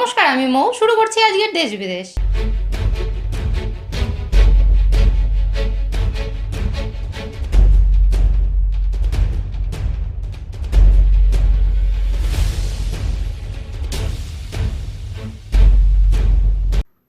নমস্কার, আমি মৌ। শুরু করছি আজকের দেশ বিদেশ।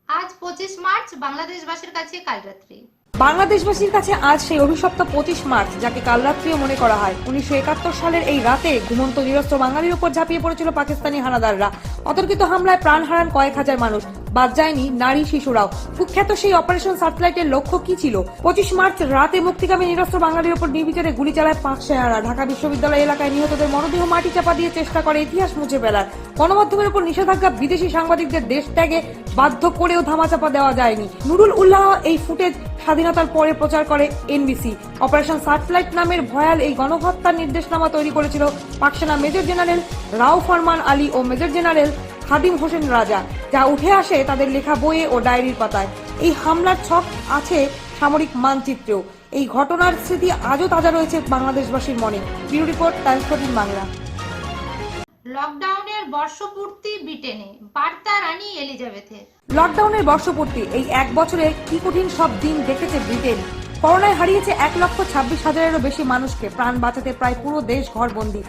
আজ 25 মার্চ, বাংলাদেশবাসীর কাছে কাল রাত্রি। বাংলাদেশবাসীর কাছে আজ সেই অভিশপ্ত 25 মার্চ, যাকে কালরাত্রিও মনে করা হয়। 1971 সালের এই রাতে ঘুমন্ত নিরস্ত্র বাঙালির উপর ঝাঁপিয়ে পড়েছিল পাকিস্তানি হানাদাররা। অতর্কিত হামলায় প্রাণ হারান কয়েক হাজার মানুষ, বাদ যায়নি নারী শিশুরাও। কুখ্যাত সেই অপারেশন সার্চলাইটের লক্ষ্য কি ছিল? 25 মার্চ রাতে মুক্তিকামী নিরস্ত্র বাঙালির উপর নির্বিচারে গুলি চালায় পাক সেনারা। ঢাকা বিশ্ববিদ্যালয় এলাকায় নিহতদের মরদেহ মাটি চাপা দিয়ে চেষ্টা করে ইতিহাস মুছে ফেলার। গণমাধ্যমের উপর নিষেধাজ্ঞা, বিদেশি সাংবাদিকদের দেশ ত্যাগে বাধ্য করেও ধামাচাপা দেওয়া যায়নি। নুরুল উল্লাহ এই ফুটেজ স্বাধীনতার পরে প্রচার করে এনবিসি। অপারেশন সার্চলাইট নামের ভয়াল এই গণহত্যার নির্দেশনামা তৈরি করেছিল পাক সেনা মেজর জেনারেল রাও ফরমান আলী ও মেজর জেনারেল খাদিম হোসেন রাজা, যা উঠে আসে তাদের লেখা বইয়ে ও ডায়েরির পাতায়। এই হামলার ছক আছে সামরিক মানচিত্রেও। এই ঘটনার স্মৃতি আজও তাজা রয়েছে বাংলাদেশবাসীর মনে। Bureau report, Times 14 Bangla. লকডাউনের বর্ষপূর্তি ব্রিটেনে, বার্তা রানী এলিজাবেথের। লকডাউনের বর্ষপূর্তি, এই এক বছরে কি কঠিন সব দিন দেখেছে ব্রিটেন। করোনায় হারিয়েছে 1,26,000-এরও বেশি মানুষকে। প্রাণ বাঁচাতে প্রায় পুরো দেশ ঘরবন্দি।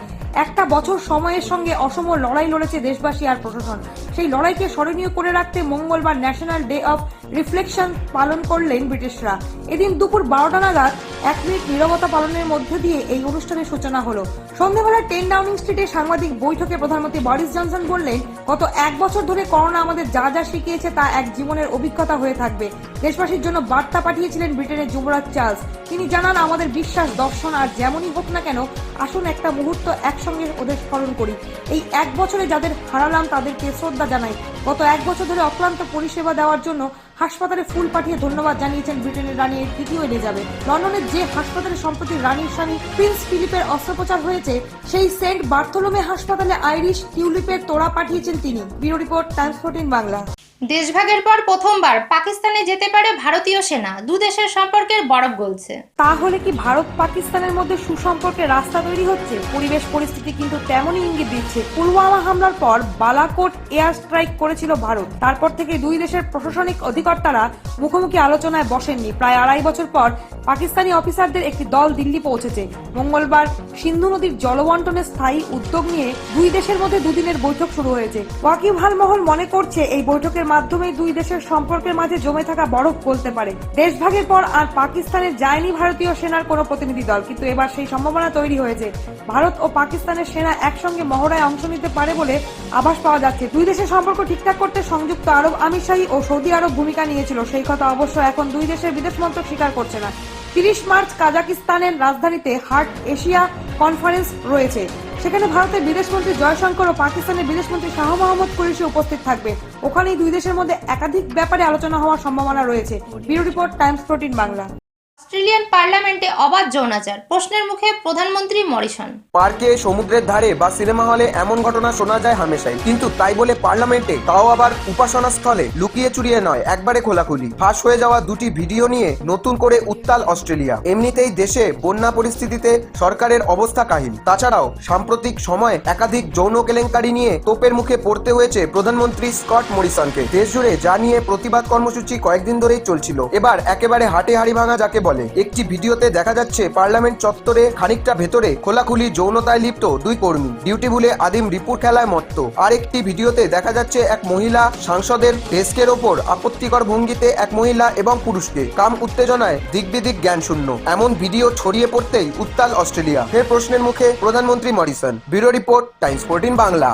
একটা বছর সময়ের সঙ্গে অসম লড়াই লড়েছে দেশবাসী আর প্রশাসন। সেই লড়াইকে স্মরণীয় করে রাখতে মঙ্গলবার ন্যাশনাল ডে অফ রিফ্লেকশন পালন করলেন ব্রিটিশরা। এদিন দুপুর 12টা নাগাদ 1 মিনিট নীরবতা পালনের মধ্যে দিয়ে এই অনুষ্ঠানের সূচনা হলো। সন্ধ্যাবেলা 10 ডাউনিং স্ট্রিটে সাংবাদিক বৈঠকে প্রধানমন্ত্রী বরিস জনসন বললেন, গত এক বছর ধরে করোনা আমাদের যা যা শিখিয়েছে তা এক জীবনের অভিজ্ঞতা হয়ে থাকবে। দেশবাসীর জন্য বার্তা পাঠিয়েছিলেন ব্রিটেনের যুবরাজ চার্লস। তিনি জানান, আমাদের বিশ্বাস, দর্শন আর যেমনই হোক না কেন, আসুন একটা মুহূর্ত একসঙ্গে ওদের স্মরণ করি। এই এক বছরে যাদের হারালাম তাদেরকে শ্রদ্ধা জানাই। গত এক বছর ধরে অক্লান্ত পরিষেবা দেওয়ার জন্য হাসপাতালে ফুল পাঠিয়ে ধন্যবাদ জানিয়েছেন ব্রিটেনের রানী দ্বিতীয় এলিজাবেথ। লন্ডনের যে হাসপাতালে সম্প্রতি রানীর স্বামী প্রিন্স ফিলিপের অস্ত্রোপচার হয়েছে, সেই সেন্ট বার্থোলোমে হাসপাতালে আইরিশ টিউলিপের তোড়া পাঠিয়েছেন তিনি। Bureau report, Times 14 Bangla. দেশভাগের পর প্রথমবার পাকিস্তানে যেতে পারে ভারতীয় সেনা। দু দেশের সম্পর্কের বরফ গলছে। তাহলে কি ভারত পাকিস্তানের মধ্যে সুসম্পর্কের রাস্তা তৈরি হচ্ছে? পরিবেশ পরিস্থিতি কিন্তু তেমনই ইঙ্গিত দিচ্ছে। পুলওয়ামা হামলার পর বালাকোট এয়ার স্ট্রাইক করেছিল ভারত। তারপর থেকে দুই দেশের প্রশাসনিক অধিকর্তারা মুখোমুখি আলোচনায় বসেননি। প্রায় 2.5 বছর পর পাকিস্তানি অফিসারদের একটি দল দিল্লি পৌঁছেছে। মঙ্গলবার সিন্ধু নদীর জলবন্টনের স্থায়ী উদ্যোগ নিয়ে দুই দেশের মধ্যে দুদিনের বৈঠক শুরু হয়েছে। ওয়াকিবহাল মহল মনে করছে, এই বৈঠকের মাধ্যমে দুই দেশের সম্পর্কের মাঝে জমে থাকা বরফ গলতে পারে। দেশভাগের পর আর পাকিস্তানে যায়নি ভারতীয় সেনার কোনো প্রতিনিধি দল, কিন্তু এবার সেই সম্ভাবনা তৈরি হয়েছে। ভারত ও পাকিস্তানের সেনা একসঙ্গে মহড়ায় অংশ নিতে পারে বলে আভাস পাওয়া যাচ্ছে। দুই দেশের সম্পর্ক ঠিকঠাক করতে সংযুক্ত আরব আমিরশাহী ও সৌদি আরব ভূমিকা নিয়েছিল। সেই কথা অবশ্য এখন দুই দেশের বিদেশ মন্ত্রক স্বীকার করছে না। 30 মার্চ কাজাকিস্তানের রাজধানীতে হার্ট এশিয়া কনফারেন্স রয়েছে। সেখানে ভারতের বিদেশমন্ত্রী জয়শঙ্কর ও পাকিস্তানের বিদেশমন্ত্রী শাহ মোহাম্মদ কুরেশি উপস্থিত থাকবে। ওখানেই দুই দেশের মধ্যে একাধিক ব্যাপারে আলোচনা হওয়ার সম্ভাবনা রয়েছে। Bureau report, Times 14 Bangla. Australian পার্লামেন্টে অবাধ যৌনাচার, প্রশ্নের মুখে প্রধানমন্ত্রী মরিসন। পার্কে, সমুদ্রের ধারে বা সিনেমা হলে এমন ঘটনা শোনা যায় হামেশাই, কিন্তু তাই বলে পার্লামেন্টে, তাও আবার উপাসনা স্থলে, লুকিয়ে চুরিয়ে নয়, একবারে খোলাখুলি। ফাঁস হয়ে যাওয়া দুটি ভিডিও নিয়ে নতুন করে উত্তাল অস্ট্রেলিয়া। এমনিতেই দেশে বন্যা পরিস্থিতিতে সরকারের অবস্থা কাহিল। তাছাড়াও সাম্প্রতিক সময় একাধিক যৌন কেলেঙ্কারি নিয়ে তোপের মুখে পড়তে হয়েছে প্রধানমন্ত্রী স্কট মরিসনকে। দেশ জুড়ে যা নিয়ে প্রতিবাদ কর্মসূচি কয়েকদিন ধরেই চলছিল, এবার একেবারে হাটে হাড়ি ভাঙা যাকে বলে। একটি ভিডিওতে দেখা যাচ্ছে পার্লামেন্ট চত্বরে খানিকটা ভেতরে খোলাখুলি যৌনতায় লিপ্ত দুই কর্মী ডিউটি ভুলে আদিম রিপোর্ট খেলায় মত্ত। আর একটি ভিডিওতে দেখা যাচ্ছে এক মহিলা সাংসদের ডেস্কের ওপর আপত্তিকর ভঙ্গিতে এক মহিলা এবং পুরুষকে কাম উত্তেজনায় দিকবিদিক জ্ঞান শূন্য। এমন ভিডিও ছড়িয়ে পড়তেই উত্তাল অস্ট্রেলিয়া। ফের প্রশ্নের মুখে প্রধানমন্ত্রী Morrison. Bureau report, Times 14 Bangla.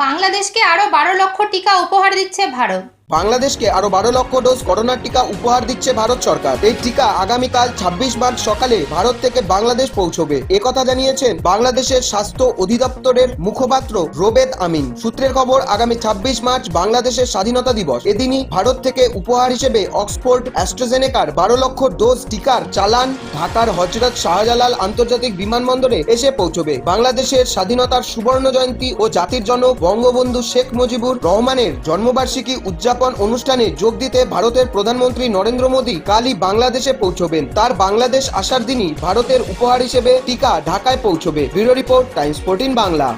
বাংলাদেশকে আরো 12 লক্ষ টিকা উপহার দিচ্ছে ভারত। বাংলাদেশকে আরো 12 লক্ষ ডোজ করোনার টিকা উপহার দিচ্ছে ভারত সরকার। এই টিকা আগামীকাল 26 মার্চ সকালে ভারত থেকে বাংলাদেশ পৌঁছবে। একথা জানিয়েছেন বাংলাদেশের স্বাস্থ্য অধিদপ্তরের মুখপাত্র রোবেদ আমিন। সূত্রের খবর, আগামী 26 মার্চ বাংলাদেশের স্বাধীনতা দিবস। এদিনই ভারত থেকে উপহার হিসেবে অক্সফোর্ড অ্যাস্ট্রাজেনেকার 12 লক্ষ ডোজ টিকার চালান ঢাকার হযরত শাহজালাল আন্তর্জাতিক বিমানবন্দরে এসে পৌঁছবে। বাংলাদেশের স্বাধীনতার সুবর্ণ জয়ন্তী ও জাতির জনক বঙ্গবন্ধু শেখ মুজিবুর রহমানের জন্মবার্ষিকী উদযাপন অনুষ্ঠানে যোগ দিতে ভারতের প্রধানমন্ত্রী নরেন্দ্র মোদী কালই বাংলাদেশে পৌঁছবেন। তার বাংলাদেশ আসার দিনই ভারতের উপহার হিসেবে টিকা ঢাকায় পৌঁছবে। Bureau report, Times 14 Bangla.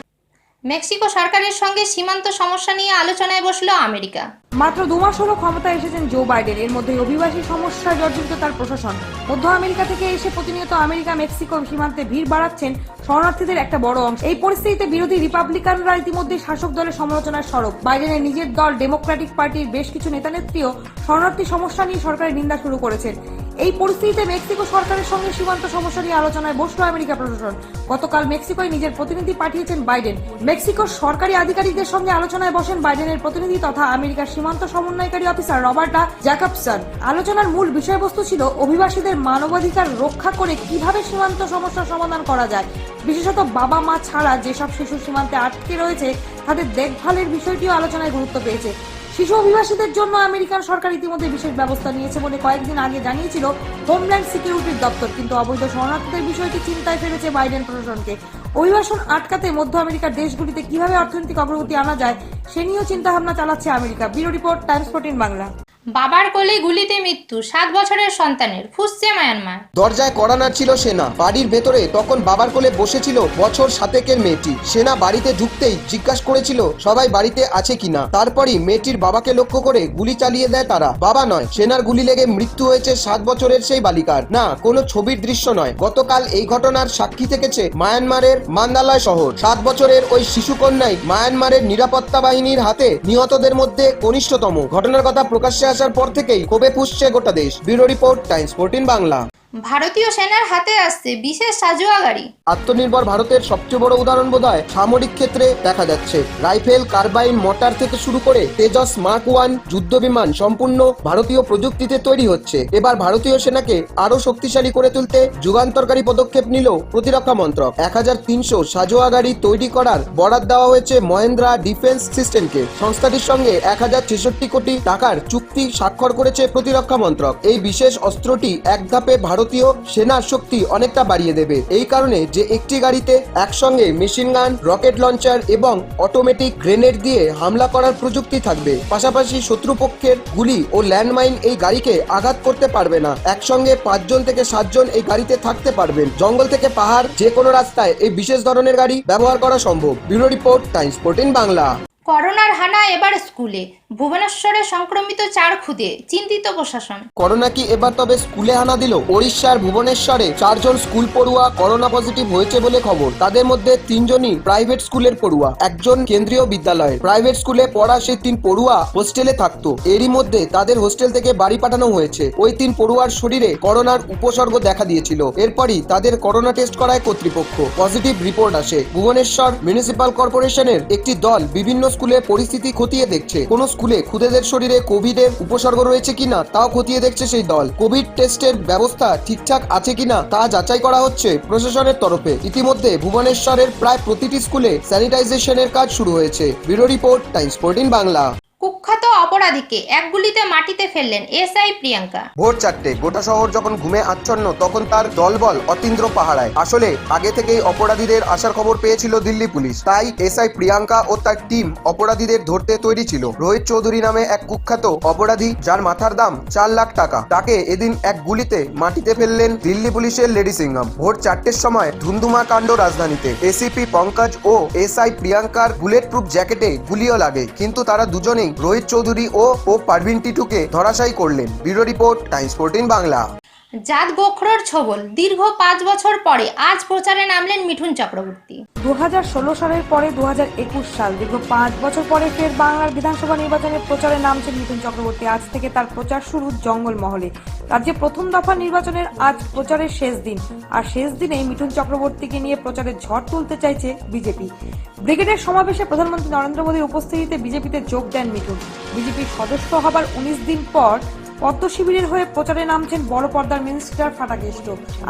Mexico সরকারের সঙ্গে সীমান্ত সমস্যা নিয়ে আলোচনায় বসলো আমেরিকা। মাত্র 2 মাস হলো ক্ষমতায় এসেছেন জো বাইডেন। এর মধ্যে অভিবাসী সমস্যায় জর্জরিত তার প্রশাসন। মধ্য আমেরিকা থেকে এসে প্রতিনিয়ত আমেরিকা মেক্সিকো সীমান্তে ভিড় বাড়াচ্ছেন শরণার্থীদের একটা বড় অংশ। এই পরিস্থিতিতে বিরোধী রিপাবলিকানরা ইতিমধ্যে শাসক দলের সমালোচনার সরব। বাইডেনের নিজের দল ডেমোক্রেটিক পার্টির বেশ কিছু নেতানেত্রীও শরণার্থী সমস্যা নিয়ে সরকারের নিন্দা শুরু করেছেন। এই পরিস্থিতিতে মেক্সিকো সরকারের সঙ্গে সীমান্ত সমস্যা নিয়ে আলোচনায় বসলো আমেরিকা প্রশাসন। গতকাল মেক্সিকোয় নিজের প্রতিনিধি পাঠিয়েছেন বাইডেন। মেক্সিকোর সরকারি আধিকারিকদের সঙ্গে আলোচনায় বসেন বাইডেনের প্রতিনিধি তথা আমেরিকার সীমান্ত সমন্বয়কারী অফিসার রবার্টা জ্যাকবসন। আলোচনার মূল বিষয়বস্তু ছিল অভিবাসীদের মানবাধিকার রক্ষা করে কিভাবে সীমান্ত সমস্যার সমাধান করা যায়। বিশেষত বাবা মা ছাড়া যেসব শিশু সীমান্তে আটকে রয়েছে তাদের দেখভালের বিষয়টিও আলোচনায় গুরুত্ব পেয়েছে। শিশু অভিবাসীদের জন্য আমেরিকান সরকার ইতিমধ্যে বিশেষ ব্যবস্থা নিয়েছে বলে কয়েকদিন আগে জানিয়েছিল হোমল্যান্ড সিকিউরিটির দপ্তর। কিন্তু অবৈধ শরণার্থীদের বিষয়টি চিন্তায় ফেলেছে বাইডেন প্রশাসনকে। অভিবাসন আটকাতে মধ্য আমেরিকার দেশগুলিতে কিভাবে অর্থনৈতিক অগ্রগতি আনা যায় সে নিয়েও চিন্তাভাবনা চালাচ্ছে America. Bureau report, Times 14 Bangla. বাবার কোলে গুলিতে মৃত্যু 7 বছরের সন্তানের, ফুঁসছে মায়ানমার। দরজায় কড়া নাড়ছিল সেনা। বাড়ির ভেতরে তখন বাবার কোলে বসেছিল বছর 7 মেয়েটি। সেনা বাড়িতে ঢুকতেই জিজ্ঞাসা করেছিল সবাই বাড়িতে আছে কিনা। তারপরই মেয়েটির বাবাকে লক্ষ্য করে গুলি চালিয়ে দেয় তারা। বাবা নয়, সেনার গুলি লেগে মৃত্যু হয়েছে 7 বছরের সেই বালিকার। না, কোনো ছবির দৃশ্য নয়। গতকাল এই ঘটনার সাক্ষী থেকেছে মায়ানমারের মান্দালয় শহর। 7 বছরের ওই শিশুকন্যাই মায়ানমারের নিরাপত্তা বাহিনীর হাতে নিহতদের মধ্যে কনিষ্ঠতম। ঘটনার কথা প্রকাশ্যে আসার পর থেকেই ক্ষোভে ফুঁসছে গোটা দেশ। Bureau report, Times 14 Bangla. ভারতীয় সেনার হাতে আসছে বিশেষ সাজোয়া গাড়ি। আত্মনির্ভর ভারতের সবচেয়ে বড় উদাহরণ বোধহয় সামরিক ক্ষেত্রে দেখা যাচ্ছে। রাইফেল, কার্বাইন, মর্টার থেকে শুরু করে তেজস মার্ক 1 যুদ্ধ বিমান সম্পূর্ণ ভারতীয় প্রযুক্তিতে তৈরি হচ্ছে। এবার ভারতীয় সেনাকে আরো শক্তিশালী করে তুলতে যুগান্তরকারী পদক্ষেপ নিল প্রতিরক্ষা মন্ত্রক। 1300 সাজোয়া গাড়ি তৈরি করার বরাদ দেওয়া হয়েছে মহেন্দ্রা ডিফেন্স সিস্টেমকে। সংস্থাটির সঙ্গে 1066 কোটি টাকার চুক্তি স্বাক্ষর করেছে প্রতিরক্ষা মন্ত্রক। এই বিশেষ অস্ত্রটি এক ধাপে ভারতীয় সেনার শক্তি অনেকটা বাড়িয়ে দেবে। এই কারণে যে একটি গাড়িতে একসঙ্গে মেশিন গান, রকেট লঞ্চার এবং অটোমেটিক গ্রেনেড দিয়ে হামলা করার প্রযুক্তি থাকবে। পাশাপাশি শত্রুপক্ষের গুলি ও ল্যান্ডমাইন এই গাড়িকে আঘাত করতে পারবে না। একসঙ্গে 5 জন থেকে 7 জন এই গাড়িতে থাকতে পারবেন। জঙ্গল থেকে পাহাড় যে কোনো রাস্তায় এই বিশেষ ধরনের গাড়ি ব্যবহার করা সম্ভব। Bureau report, Times 14 Bangla. করোনার হানা এবার স্কুলে, ভুবনেশ্বরে সংক্রমিত 4 খুদে, চিন্তিত প্রশাসন। করোনা কি এবার তবে স্কুলে হানা দিল? ওড়িশার ভুবনেশ্বরে 4 জন স্কুল পড়ুয়া করোনা পজিটিভ হয়েছে বলে খবর। তাদের মধ্যে 3 জনই প্রাইভেট স্কুলের পড়ুয়া, একজন কেন্দ্রীয় বিদ্যালয়ের। প্রাইভেট স্কুলে পড়া সেই 3 পড়ুয়া হোস্টেলে থাকতো। এরই মধ্যে তাদের হোস্টেল থেকে বাড়ি পাঠানো হয়েছে। ওই 3 পড়ুয়ার শরীরে করোনার উপসর্গ দেখা দিয়েছিল। এরপরই তাদের করোনা টেস্ট করায় কর্তৃপক্ষ। পজিটিভ রিপোর্ট আসে। ভুবনেশ্বর মিউনিসিপাল কর্পোরেশনের একটি দল বিভিন্ন স্কুলে পরিস্থিতি খতিয়ে দেখছে। কোন স্কুলে খুদেদের শরীরে কোভিডের উপসর্গ রয়েছে কিনা তাও খতিয়ে দেখছে সেই দল। কোভিড টেস্টের ব্যবস্থা ঠিকঠাক আছে কিনা তা যাচাই করা হচ্ছে প্রশাসনের তরফে। ইতিমধ্যে ভুবনেশ্বরের প্রায় প্রতিটি স্কুলে স্যানিটাইজেশনের কাজ শুরু হয়েছে। Bureau report, Times 14 Bangla. কুখ্যাত অপরাধীকে এক গুলিতে মাটিতে ফেললেন এসআই প্রিয়াঙ্কা। ভোর 4টে গোটা শহর যখন ঘুমে আচ্ছন্ন তখন তার দলবল অতীন্দ্র পাহারায়। আসলে আগে থেকেই অপরাধীদের আসার খবর পেয়েছিল দিল্লি পুলিশ। তাই এসআই প্রিয়াঙ্কা ও তার টিম অপরাধীদের ধরতে তৈরি ছিল। রোহিত চৌধুরী নামে এক কুখ্যাত অপরাধী, যার মাথার দাম 4 লাখ টাকা, তাকে এদিন এক গুলিতে মাটিতে ফেললেন দিল্লি পুলিশের লেডি সিংহাম। ভোর 4টের সময় ধুমধুমা কাণ্ড রাজধানীতে। এসিপি পঙ্কজ ও এসআই প্রিয়াঙ্কার বুলেট প্রুফ জ্যাকেটে গুলিও লাগে, কিন্তু তারা দুজনেই রোহিত চৌধুরী ও পারভিন টিটুকে ধরাশায়ী করলেন। Bureau report, Times 14 Bangla. জাত গোখরোর ছবল, দীর্ঘ 5 বছর পরে আজ প্রচারে নামলেন মিঠুন চক্রবর্তী। 2016 সালের পরে 2021 সাল, দীর্ঘ 5 বছর পরে ফের বাংলার বিধানসভা নির্বাচনে প্রচারে নামছেন মিঠুন চক্রবর্তী। আজ থেকে তার প্রচার শুরু জঙ্গলমহলে। রাজ্যে প্রথম দফা নির্বাচনের আজ প্রচারের শেষ দিন, আর শেষ দিনেই মিঠুন চক্রবর্তীকে নিয়ে প্রচারের ঝড় তুলতে চাইছে বিজেপি। ব্রিগেডের সমাবেশে প্রধানমন্ত্রী নরেন্দ্র মোদীর উপস্থিতিতে বিজেপিতে যোগ দেন মিঠুন। বিজেপির সদস্য হবার 19 দিন পর পদ্ম শিবিরের হয়ে প্রচারে নামছেন বড় পর্দার মিনিস্টার ফাটাকেষ্ট।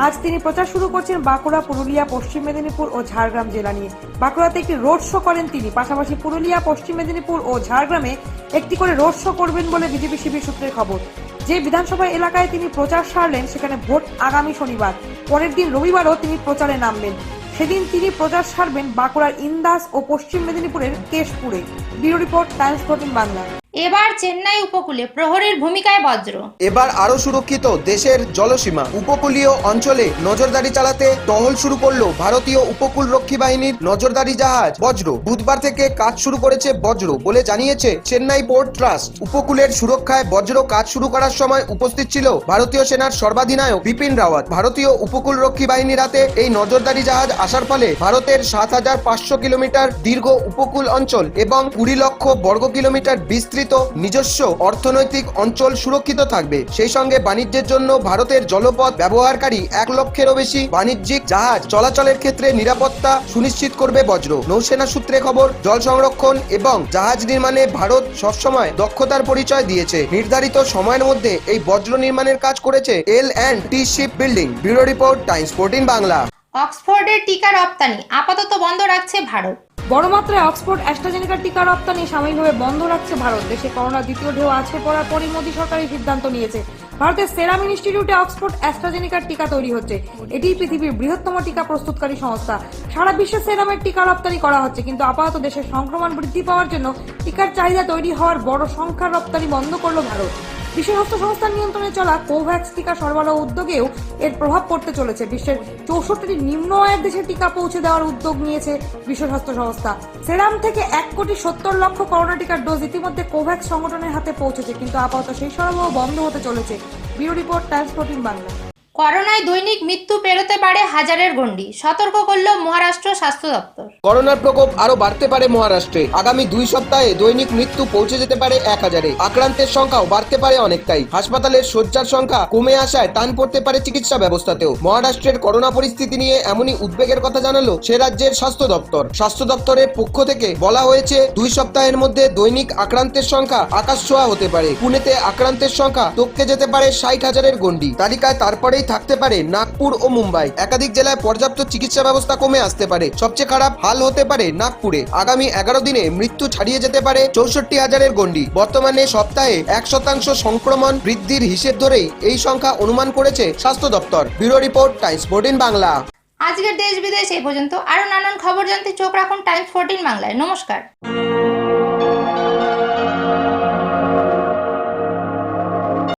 আজ তিনি প্রচার শুরু করছেন বাঁকুড়া, পুরুলিয়া, পশ্চিম মেদিনীপুর ও ঝাড়গ্রাম জেলা নিয়ে। বাঁকুড়াতে একটি রোড শো করেন তিনি। পাশাপাশি পুরুলিয়া, পশ্চিম মেদিনীপুর ও ঝাড়গ্রামে একটি করে রোড শো করবেন বলে বিজেপি শিবির সূত্রের খবর। যে বিধানসভা এলাকায় তিনি প্রচার সারলেন সেখানে ভোট আগামী শনিবার। পরের দিন রবিবারও তিনি প্রচারে নামবেন। সেদিন তিনি প্রচার সারবেন বাঁকুড়ার ইন্দাস ও পশ্চিম মেদিনীপুরের কেশপুরে। Bureau report, Times 14 Bangla. এবার চেন্নাই উপকূলে প্রহরীর ভূমিকায় বজ্র। এবার আরো সুরক্ষিত দেশের জলসীমা। উপকূলীয় অঞ্চলে নজরদারি চালাতে টহল শুরু করলো ভারতীয় উপকূল রক্ষী বাহিনীর নজরদারি জাহাজ বজ্র। বুধবার থেকে কাজ শুরু করেছে বজ্র বলে জানিয়েছে চেন্নাই পোর্ট ট্রাস্ট। উপকূলের সুরক্ষায় বজ্র কাজ শুরু করার সময় উপস্থিত ছিল ভারতীয় সেনার সর্বাধিনায়ক বিপিন রাওয়াত। ভারতীয় উপকূল রক্ষী বাহিনীর হাতে এই নজরদারি জাহাজ আসার ফলে ভারতের ৭৫০০ কিলোমিটার দীর্ঘ উপকূল অঞ্চল এবং ২০ লক্ষ বর্গ কিলোমিটার বিস্তৃত নিজস্ব অর্থনৈতিক অঞ্চল সুরক্ষিত থাকবে। সেই সঙ্গে বাণিজ্যের জন্য ভারতের জলপথ ব্যবহারকারী ১ লক্ষেরও বেশি বাণিজ্যিক জাহাজ চলাচলের ক্ষেত্রে নিরাপত্তা সুনিশ্চিত করবে বজ্র। নৌসেনা সূত্রে খবর, জল সংরক্ষণ এবং জাহাজ নির্মাণে ভারত সবসময় দক্ষতার পরিচয় দিয়েছে। নির্ধারিত সময়ের মধ্যে এই বজ্র নির্মাণের কাজ করেছে L&T ship building. Bureau report, Times 14 Bangla. অক্সফোর্ডের টিকা রপ্তানি আপাতত বন্ধ রাখছে ভারত। বড় মাত্রায় অক্সফোর্ড অ্যাস্ট্রাজেনেকার টিকা রপ্তানি সাময়িকভাবে বন্ধ রাখছে ভারত। দেশে করোনার দ্বিতীয় ঢেউ আছড়ে পড়ার পরই মোদী সরকার এই সিদ্ধান্ত নিয়েছে। ভারতের সেরাম ইনস্টিটিউটে অক্সফোর্ড অ্যাস্ট্রাজেনেকার টিকা তৈরি হচ্ছে। এটি পৃথিবীর বৃহত্তম টিকা প্রস্তুতকারী সংস্থা। সারা বিশ্বে সেরামের টিকা রপ্তানি করা হচ্ছে, কিন্তু আপাতত দেশের সংক্রমণ বৃদ্ধি পাওয়ার জন্য টিকার চাহিদা তৈরি হওয়ার বড় সংখ্যার রপ্তানি বন্ধ করলো ভারত। বিশ্ব স্বাস্থ্য সংস্থার নিয়ন্ত্রণে চলা কোভ্যাক্স টিকা সরবরাহ উদ্যোগেও এর প্রভাব পড়তে চলেছে। বিশ্বের ৬৪টি নিম্ন আয়ের দেশে টিকা পৌঁছে দেওয়ার উদ্যোগ নিয়েছে বিশ্ব স্বাস্থ্য সংস্থা। সেরাম থেকে ১,৭০,০০,০০০ করোনা টিকার ডোজ ইতিমধ্যে কোভ্যাক্স সংগঠনের হাতে পৌঁছেছে, কিন্তু আপাতত সেই সরবরাহ বন্ধ হতে চলেছে। Bureau report, Times 14 Bangla. করোনায় দৈনিক মৃত্যু পেরোতে পারে হাজারের গণ্ডি, সতর্ক করল মহারাষ্ট্র স্বাস্থ্য দপ্তর। করোনার প্রকোপ আরো বাড়তে পারে মহারাষ্ট্রে। আগামী ২ সপ্তাহে দৈনিক মৃত্যু পৌঁছে যেতে পারে ১,০০০-এ। আক্রান্তের সংখ্যাও বাড়তে পারে অনেকটাই। হাসপাতালের শয্যার সংখ্যা কমে আসায় টান পড়তে পারে চিকিৎসা ব্যবস্থাতেও। মহারাষ্ট্রের করোনা পরিস্থিতি নিয়ে এমনই উদ্বেগের কথা জানালো সে রাজ্যের স্বাস্থ্য দপ্তর। স্বাস্থ্য দপ্তরের পক্ষ থেকে বলা হয়েছে ২ সপ্তাহের মধ্যে দৈনিক আক্রান্তের সংখ্যা আকাশ ছোঁয়া হতে পারে। পুনেতে আক্রান্তের সংখ্যা টপকে যেতে পারে ৬০,০০০-এর গণ্ডি। তালিকায় তারপরেই থাকতে পারে নাগপুর ও মুম্বাই। একাধিক জেলায় পর্যাপ্ত চিকিৎসা ব্যবস্থা কমে আসতে পারে। সবচেয়ে খারাপ হাল হতে পারে নাগপুরে। আগামী ১১ দিনে মৃত্যু ছাড়িয়ে যেতে পারে ৬৪,০০০-এর গণ্ডি। বর্তমানে সপ্তাহে ১% সংক্রমণ বৃদ্ধির হিসেব ধরেই এই সংখ্যা অনুমান করেছে স্বাস্থ্য দপ্তর। Bureau report, Times 14 Bangla. আজকের দেশ বিদেশ এই পর্যন্ত। আরো নানান খবর জানতে চোখ রাখুন টাইমস 14 বাংলায়। নমস্কার।